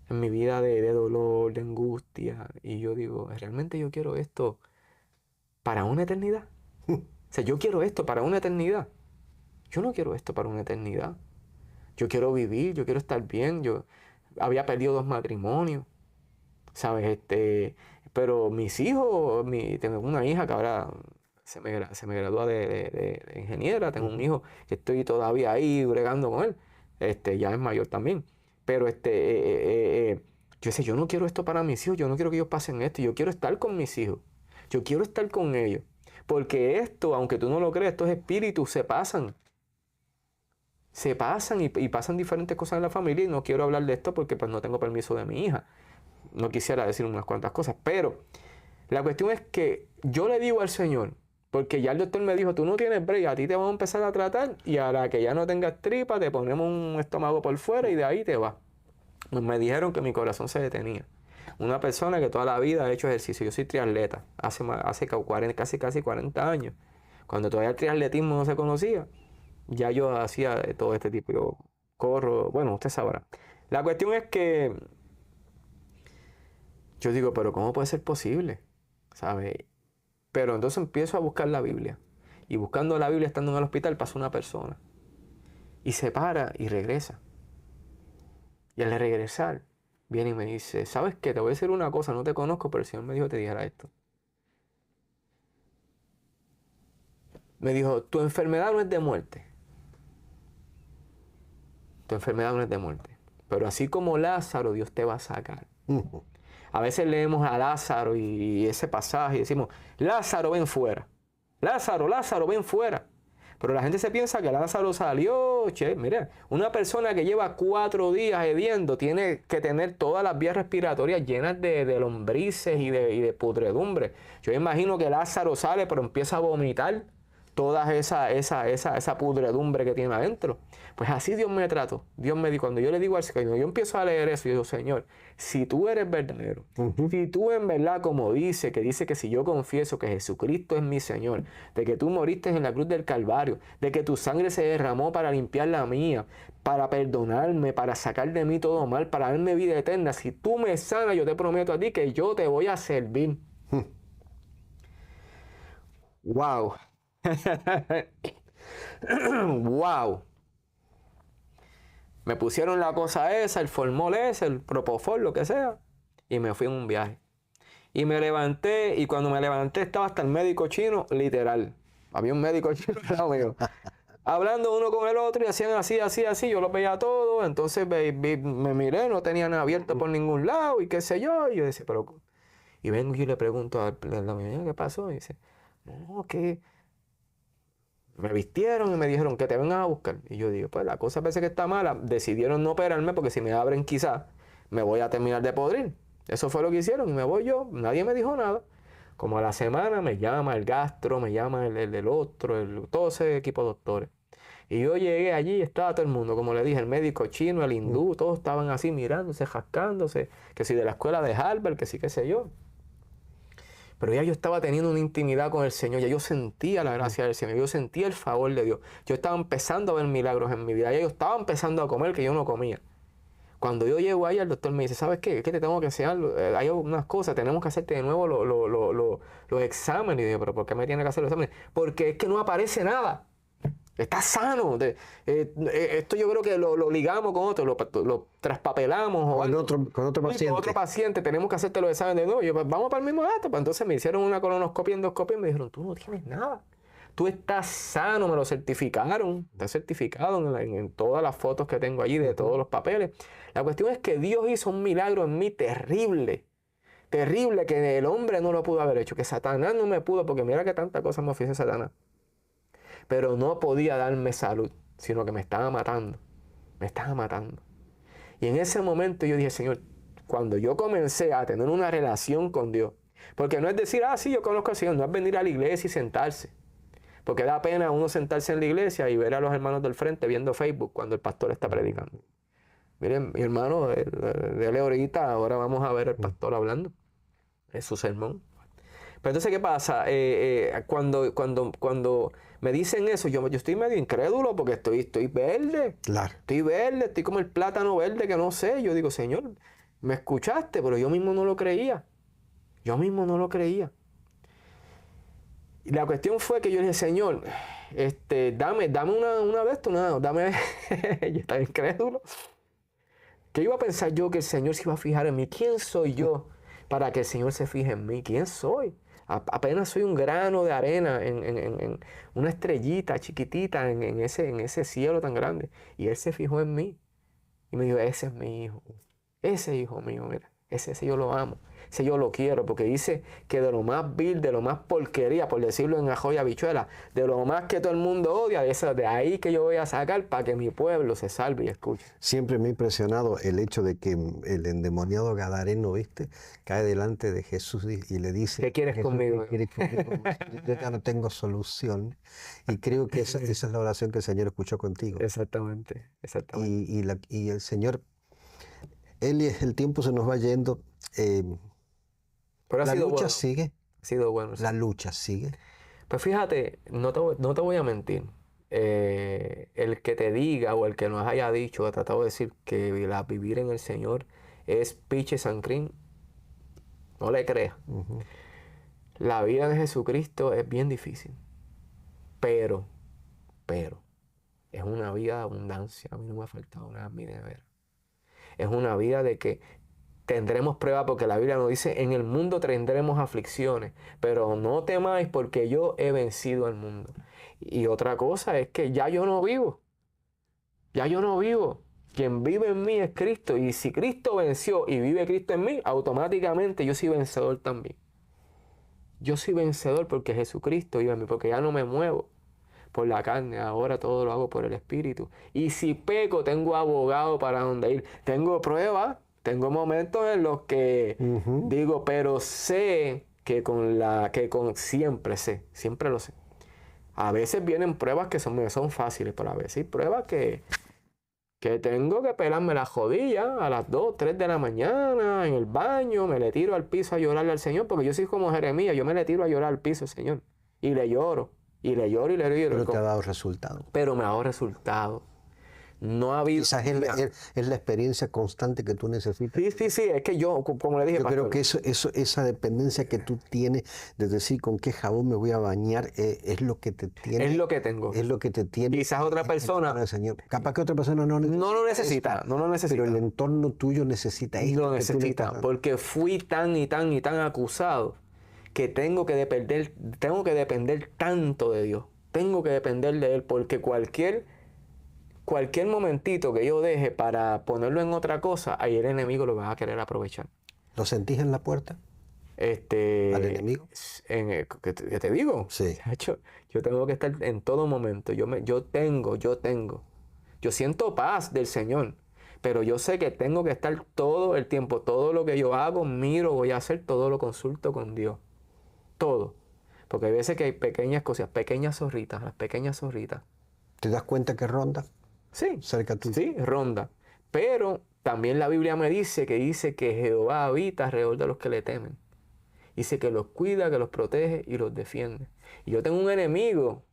en mi vida de dolor, de angustia, y yo digo, ¿realmente yo quiero esto para una eternidad? O sea, yo quiero esto para una eternidad. Yo no quiero esto para una eternidad. Yo quiero vivir, yo quiero estar bien. Yo había perdido 2 matrimonios, ¿sabes? Pero mis hijos, tengo una hija que ahora se me gradúa de ingeniera, tengo un hijo que estoy todavía ahí bregando con él, ya es mayor también. Pero yo decía, yo no quiero esto para mis hijos, yo no quiero que ellos pasen esto, yo quiero estar con mis hijos, yo quiero estar con ellos. Porque esto, aunque tú no lo creas, estos espíritus se pasan y pasan diferentes cosas en la familia y no quiero hablar de esto porque pues no tengo permiso de mi hija. No quisiera decir unas cuantas cosas, pero la cuestión es que yo le digo al Señor, porque ya el doctor me dijo, tú no tienes break, a ti te vamos a empezar a tratar y a la que ya no tengas tripa te ponemos un estómago por fuera y de ahí te vas. Pues me dijeron que mi corazón se detenía. Una persona que toda la vida ha hecho ejercicio, yo soy triatleta, hace casi 40 años, cuando todavía el triatletismo no se conocía, ya yo hacía de todo este tipo, yo corro, bueno, usted sabrá. La cuestión es que yo digo, pero ¿cómo puede ser posible? ¿Sabe? Pero entonces empiezo a buscar la Biblia. Y buscando la Biblia, estando en el hospital, pasa una persona. Y se para y regresa. Y al regresar, viene y me dice, ¿sabes qué? Te voy a decir una cosa, no te conozco, pero el Señor me dijo que te dijera esto. Me dijo, tu enfermedad no es de muerte. Tu enfermedad no es de muerte. Pero así como Lázaro, Dios te va a sacar. A veces leemos a Lázaro y ese pasaje y decimos, Lázaro, ven fuera. Lázaro, Lázaro, ven fuera. Pero la gente se piensa que Lázaro salió, mira, una persona que lleva 4 días hediondo tiene que tener todas las vías respiratorias llenas de lombrices y de pudredumbre. Yo imagino que Lázaro sale, pero empieza a vomitar toda esa pudredumbre que tiene adentro. Pues así Dios me trató. Dios me dijo, cuando yo le digo al Señor, yo empiezo a leer eso, y digo, Señor, si tú eres verdadero, si tú en verdad como dice que si yo confieso que Jesucristo es mi Señor, de que tú moriste en la cruz del Calvario, de que tu sangre se derramó para limpiar la mía, para perdonarme, para sacar de mí todo mal, para darme vida eterna, si tú me sanas, yo te prometo a ti que yo te voy a servir. ¡Wow! ¡Wow! Me pusieron la cosa esa, el formol ese, el propofol, lo que sea, y me fui en un viaje. Y me levanté, y cuando me levanté estaba hasta el médico chino, literal. Había un médico chino al lado mío, hablando uno con el otro y hacían así, yo los veía todos, entonces me miré, no tenía nada abierto por ningún lado y qué sé yo, y yo decía, pero... Y vengo y le pregunto a la mañana, ¿qué pasó? Y dice, no, que... Me vistieron y me dijeron que te vengan a buscar. Y yo digo, pues la cosa parece que está mala. Decidieron no operarme porque si me abren quizás me voy a terminar de podrir. Eso fue lo que hicieron y me voy yo. Nadie me dijo nada. Como a la semana me llama el gastro, me llama el otro, todo ese equipo de doctores. Y yo llegué allí y estaba todo el mundo, como le dije, el médico chino, el hindú, todos estaban así mirándose, jascándose, que si de la escuela de Harvard, que sí, qué sé yo. Pero ya yo estaba teniendo una intimidad con el Señor, ya yo sentía la gracia del Señor, yo sentía el favor de Dios. Yo estaba empezando a ver milagros en mi vida, ya yo estaba empezando a comer que yo no comía. Cuando yo llego ahí, el doctor me dice, ¿sabes qué? Es que te tengo que enseñar, hay unas cosas, tenemos que hacerte de nuevo los exámenes. Y yo digo, ¿pero por qué me tiene que hacer los exámenes? Porque es que no aparece nada. Está sano. Esto yo creo que lo ligamos con otro, lo traspapelamos. Con otro paciente. Con otro paciente, tenemos que hacerte los exámenes de nuevo. Yo, pues, vamos para el mismo dato. Pues entonces me hicieron una colonoscopia, endoscopia y me dijeron, tú no tienes nada. Tú estás sano, me lo certificaron. Está certificado en todas las fotos que tengo allí de todos los papeles. La cuestión es que Dios hizo un milagro en mí terrible. Terrible, que el hombre no lo pudo haber hecho. Que Satanás no me pudo, porque mira que tanta cosa me ofrece Satanás. Pero no podía darme salud, sino que me estaba matando. Me estaba matando. Y en ese momento yo dije, Señor, cuando yo comencé a tener una relación con Dios, porque no es decir, sí, yo conozco al Señor, no es venir a la iglesia y sentarse. Porque da pena uno sentarse en la iglesia y ver a los hermanos del frente viendo Facebook cuando el pastor está predicando. Miren, mi hermano, dele ahorita, ahora vamos a ver al pastor hablando. Es su sermón. Pero entonces, ¿qué pasa? Cuando me dicen eso, yo estoy medio incrédulo porque estoy verde. Claro. Estoy verde, estoy como el plátano verde que no sé. Yo digo, Señor, me escuchaste, pero yo mismo no lo creía. Yo mismo no lo creía. Y la cuestión fue que yo dije, Señor, dame una de estas, dame. Yo estaba incrédulo. ¿Qué iba a pensar yo que el Señor se iba a fijar en mí? ¿Quién soy yo para que el Señor se fije en mí? ¿Quién soy? Apenas soy un grano de arena en una estrellita chiquitita en ese cielo tan grande. Y Él se fijó en mí. Y me dijo, ese es mi hijo. Ese hijo mío, mira. Ese yo lo amo. Ese yo lo quiero. Porque dice que de lo más vil, de lo más porquería, por decirlo en ajo y habichuela, de lo más que todo el mundo odia, de ahí que yo voy a sacar para que mi pueblo se salve y escuche. Siempre me ha impresionado el hecho de que el endemoniado gadareno, ¿viste? Cae delante de Jesús y le dice, ¿Qué quieres conmigo? ¿Qué quieres conmigo? Yo ya no tengo solución. Y creo que esa es la oración que el Señor escuchó contigo. Exactamente, exactamente. Y el Señor, el tiempo se nos va yendo. Pero La lucha bueno. sigue. Ha sido bueno. La lucha sigue. Pues fíjate, no te voy a mentir. El que te diga o el que nos haya dicho, ha tratado de decir que vivir en el Señor es peaches and cream, no le creas. La vida de Jesucristo es bien difícil. Pero, es una vida de abundancia. A mí no me ha faltado nada en mi nevera. Es una vida de que tendremos pruebas, porque la Biblia nos dice, en el mundo tendremos aflicciones, pero no temáis porque yo he vencido al mundo. Y otra cosa es que ya yo no vivo. Ya yo no vivo. Quien vive en mí es Cristo. Y si Cristo venció y vive Cristo en mí, automáticamente yo soy vencedor también. Yo soy vencedor porque Jesucristo vive en mí, porque ya no me muevo por la carne, ahora todo lo hago por el Espíritu. Y si peco, tengo abogado para donde ir. Tengo pruebas, tengo momentos en los que digo, pero sé que siempre lo sé. A veces vienen pruebas que me son fáciles, pero a veces hay pruebas que tengo que pelarme las rodillas a las 2, 3 de la mañana, en el baño, me le tiro al piso a llorarle al Señor, porque yo soy como Jeremías, yo me le tiro a llorar al piso, Señor, y le lloro. Y le lloro y le lloro. Pero te ha dado resultado. Pero me ha dado resultado. No ha habido... Quizás es la experiencia constante que tú necesitas. Sí. Es que yo, como le dije, yo pastor, creo que esa dependencia que tú tienes de decir con qué jabón me voy a bañar es lo que te tiene. es lo que tengo. Es lo que te tiene. Quizás otra persona... Señor. Capaz que otra persona no lo necesita. Pero el entorno tuyo necesita esto. Lo necesita. Porque fui tan acusado que tengo que depender tanto de Dios. Tengo que depender de Él, porque cualquier momentito que yo deje para ponerlo en otra cosa, ahí el enemigo lo va a querer aprovechar. ¿Lo sentís en la puerta? ¿Al enemigo? ¿Qué te digo? Sí. Yo tengo que estar en todo momento. Yo siento paz del Señor, pero yo sé que tengo que estar todo el tiempo. Todo lo que yo hago, miro, voy a hacer, todo lo consulto con Dios. Todo. Porque hay veces que hay pequeñas cosas, pequeñas zorritas, las pequeñas zorritas. ¿Te das cuenta que ronda? Sí. Cerca tuyo. Sí, ronda. Pero también la Biblia me dice que Jehová habita alrededor de los que le temen. Dice que los cuida, que los protege y los defiende. Y yo tengo un enemigo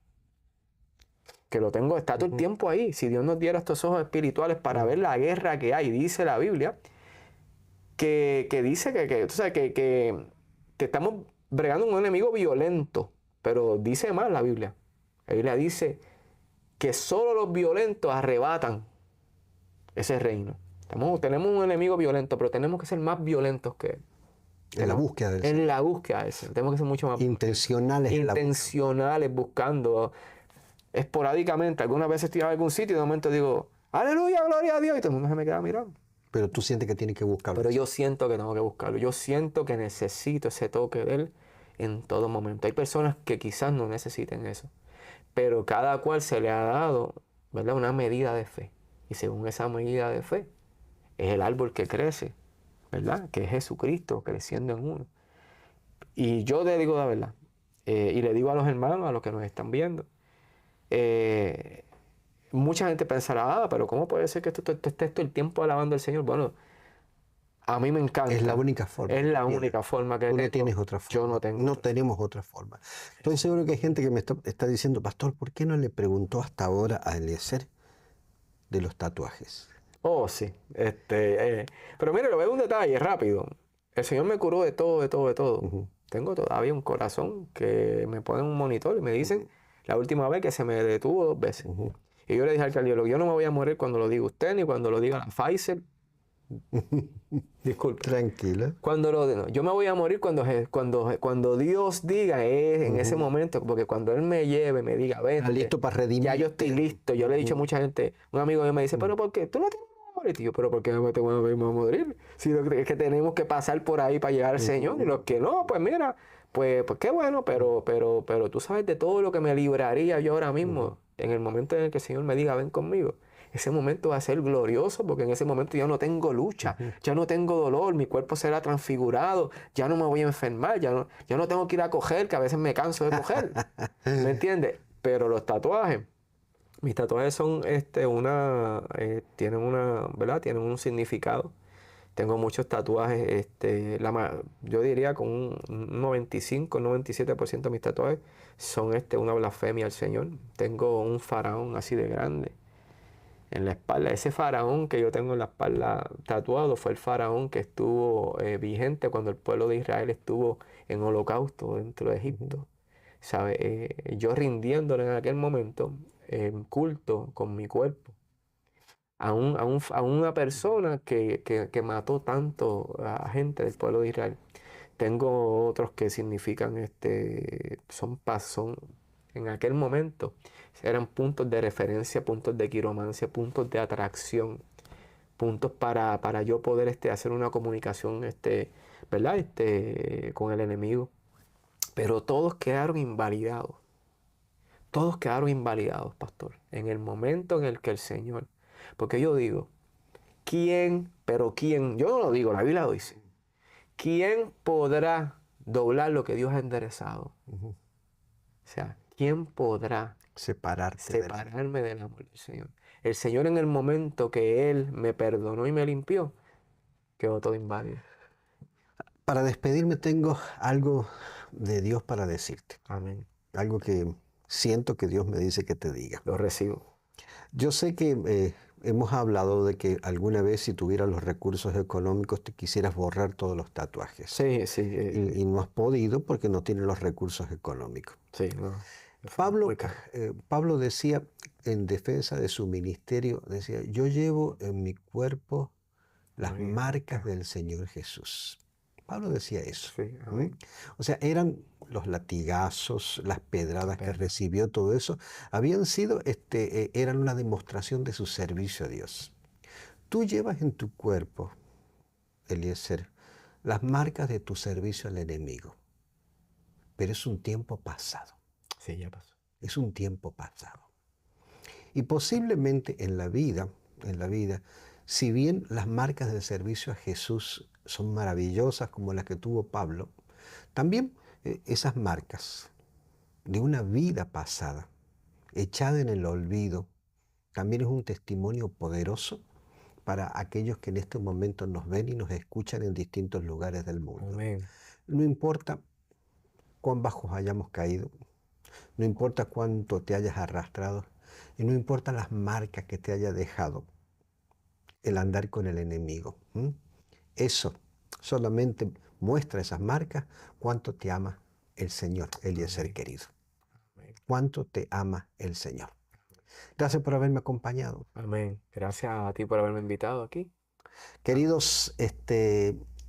que lo tengo, está todo el tiempo ahí. Si Dios nos diera estos ojos espirituales para ver la guerra que hay, dice la Biblia, que dice tú sabes, que estamos bregando con un enemigo violento, pero dice más la Biblia. La Biblia dice que solo los violentos arrebatan ese reino. Tenemos un enemigo violento, pero tenemos que ser más violentos que él. En la búsqueda de En la búsqueda de ese. Tenemos que ser mucho más intencionales. intencionales, buscando esporádicamente. Algunas veces estoy en algún sitio y de momento digo, aleluya, gloria a Dios, y todo el mundo se me queda mirando. Pero tú sientes que tienes que buscarlo. Pero yo siento que tengo que buscarlo. Yo siento que necesito ese toque de él en todo momento. Hay personas que quizás no necesiten eso, pero cada cual se le ha dado, ¿verdad?, una medida de fe. Y según esa medida de fe, es el árbol que crece, ¿verdad?, que es Jesucristo creciendo en uno. Y yo le digo la verdad, y le digo a los hermanos, a los que nos están viendo, mucha gente pensará, pero ¿cómo puede ser que tú estés todo el tiempo alabando al Señor? Bueno, a mí me encanta. Es la única forma. Es la única forma que tú no tengo. tienes otra forma. Yo no tengo. No tenemos otra forma. Estoy seguro que hay gente que me está diciendo, pastor, ¿por qué no le preguntó hasta ahora a Eliezer de los tatuajes? Oh, sí. Pero mire, lo veo un detalle rápido. El Señor me curó de todo, de todo, de todo. Tengo todavía un corazón que me ponen un monitor y me dicen la última vez que se me detuvo 2 veces. Y yo le dije al cardiólogo, yo no me voy a morir cuando lo diga usted ni cuando lo diga la Pfizer. Disculpe. Tranquila. Yo me voy a morir cuando Dios diga, en ese momento, porque cuando Él me lleve, me diga, ven. Está listo para redimir. Ya yo estoy listo. Yo le he dicho a mucha gente, un amigo mío me dice, pero ¿por qué? ¿Tú no tienes que morir? Y yo, pero ¿por qué no te voy a morir? Si es que tenemos que pasar por ahí para llegar al Señor. Y los que no, pues mira, pues qué bueno, pero tú sabes de todo lo que me libraría yo ahora mismo, en el momento en el que el Señor me diga, ven conmigo. Ese momento va a ser glorioso porque en ese momento yo no tengo lucha, ya no tengo dolor, mi cuerpo será transfigurado, ya no me voy a enfermar, ya no tengo que ir a coger, que a veces me canso de coger. ¿Me entiendes? Pero los tatuajes, mis tatuajes son ¿verdad? Tienen un significado. Tengo muchos tatuajes, yo diría con un 95, un 97% de mis tatuajes son una blasfemia al Señor. Tengo un faraón así de grande en la espalda. Ese faraón que yo tengo en la espalda tatuado fue el faraón que estuvo vigente cuando el pueblo de Israel estuvo en holocausto dentro de Egipto. ¿Sabe? Yo rindiéndole en aquel momento culto con mi cuerpo a una persona que mató tanto a gente del pueblo de Israel. Tengo otros que significan, son en aquel momento, eran puntos de referencia, puntos de quiromancia, puntos de atracción, puntos para yo poder hacer una comunicación, ¿verdad? Con el enemigo. Pero todos quedaron invalidados. Todos quedaron invalidados, pastor, en el momento en el que el Señor... Porque yo digo, ¿quién? Yo no lo digo, la Biblia lo dice. ¿Quién podrá doblar lo que Dios ha enderezado? O sea, ¿quién podrá separarme del amor del Señor? El Señor, en el momento que Él me perdonó y me limpió, quedó todo inválido. Para despedirme tengo algo de Dios para decirte. Amén. Algo que siento que Dios me dice que te diga. Lo recibo. Yo sé que hemos hablado de que alguna vez, si tuvieras los recursos económicos, te quisieras borrar todos los tatuajes. Sí. Y no has podido porque no tienes los recursos económicos. Sí, no. Pablo decía, en defensa de su ministerio, decía, yo llevo en mi cuerpo las marcas del Señor Jesús. Pablo decía eso. Sí, o sea, eran los latigazos, las pedradas que recibió, todo eso, habían sido, eran una demostración de su servicio a Dios. Tú llevas en tu cuerpo, Eliezer, las marcas de tu servicio al enemigo, pero es un tiempo pasado. Sí, ya pasó. Es un tiempo pasado. Y posiblemente en la vida, si bien las marcas del servicio a Jesús son maravillosas como las que tuvo Pablo, también esas marcas de una vida pasada, echada en el olvido, también es un testimonio poderoso para aquellos que en este momento nos ven y nos escuchan en distintos lugares del mundo. Amén. No importa cuán bajos hayamos caído, no importa cuánto te hayas arrastrado, y no importa las marcas que te haya dejado el andar con el enemigo. Eso solamente muestra esas marcas cuánto te ama el Señor, Eliezer Amén. querido. Amén. Cuánto te ama el Señor. Gracias por haberme acompañado. Amén. Gracias a ti por haberme invitado aquí. Queridos,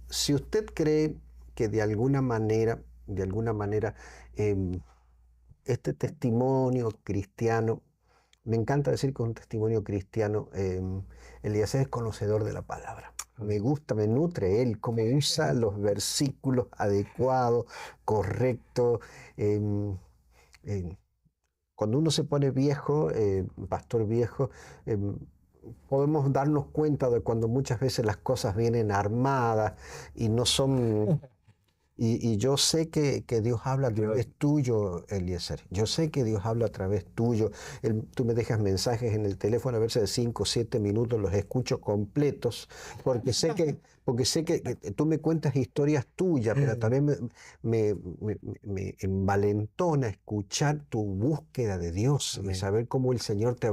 si usted cree que de alguna manera, em, este testimonio cristiano, me encanta decir que es un testimonio cristiano, Eliezer es conocedor de la palabra. Me gusta, me nutre él, cómo usa los versículos adecuados, correctos. em, em, Cuando uno se pone viejo, pastor viejo, podemos darnos cuenta de cuando muchas veces las cosas vienen armadas y no son. Y yo sé que Dios habla a través tuyo, Eliezer. Yo sé que Dios habla a través tuyo. Tú me dejas mensajes en el teléfono, a veces de 5 o 7 minutos, los escucho completos, porque sé que tú me cuentas historias tuyas, pero también me envalentona escuchar tu búsqueda de Dios y Amén. saber cómo el Señor te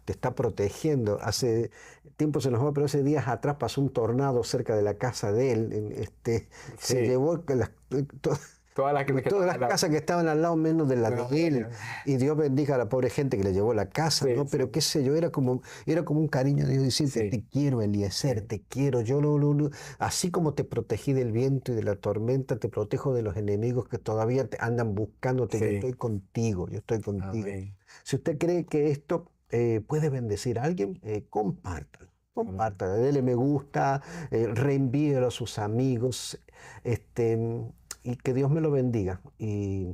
está protegiendo. Hace tiempo se nos va, pero hace días atrás pasó un tornado cerca de la casa de él. Se Sí. llevó Todas las que todas las casas que estaban al lado menos de la de él. Y Dios bendiga a la pobre gente que le llevó la casa, Sí, ¿no? Pero sí. qué sé yo, era como un cariño de Dios decirte, Sí. te quiero, Eliezer, Sí. te quiero. Yo así como te protegí del viento y de la tormenta, te protejo de los enemigos que todavía te andan buscándote. Yo Sí. estoy contigo, yo estoy contigo. Amén. Si usted cree que esto puede bendecir a alguien, compártalo. Amén. Compártalo, dele me gusta, reenvíelo a sus amigos, y que Dios me lo bendiga. Y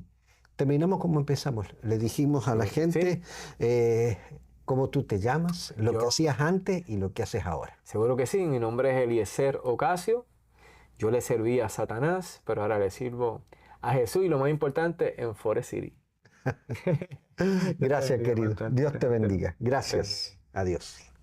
terminamos como empezamos. Le dijimos a la Seguro que sí. gente cómo tú te llamas, lo que Yo, hacías antes y lo que haces ahora. seguro que sí. Mi nombre es Eliezer Ocasio. Yo le serví a Satanás, pero ahora le sirvo a Jesús y lo más importante, en Forest City. Dios te Gracias, bendiga, querido. pastor. Dios te bendiga. Dios te bendiga. Gracias. Adiós.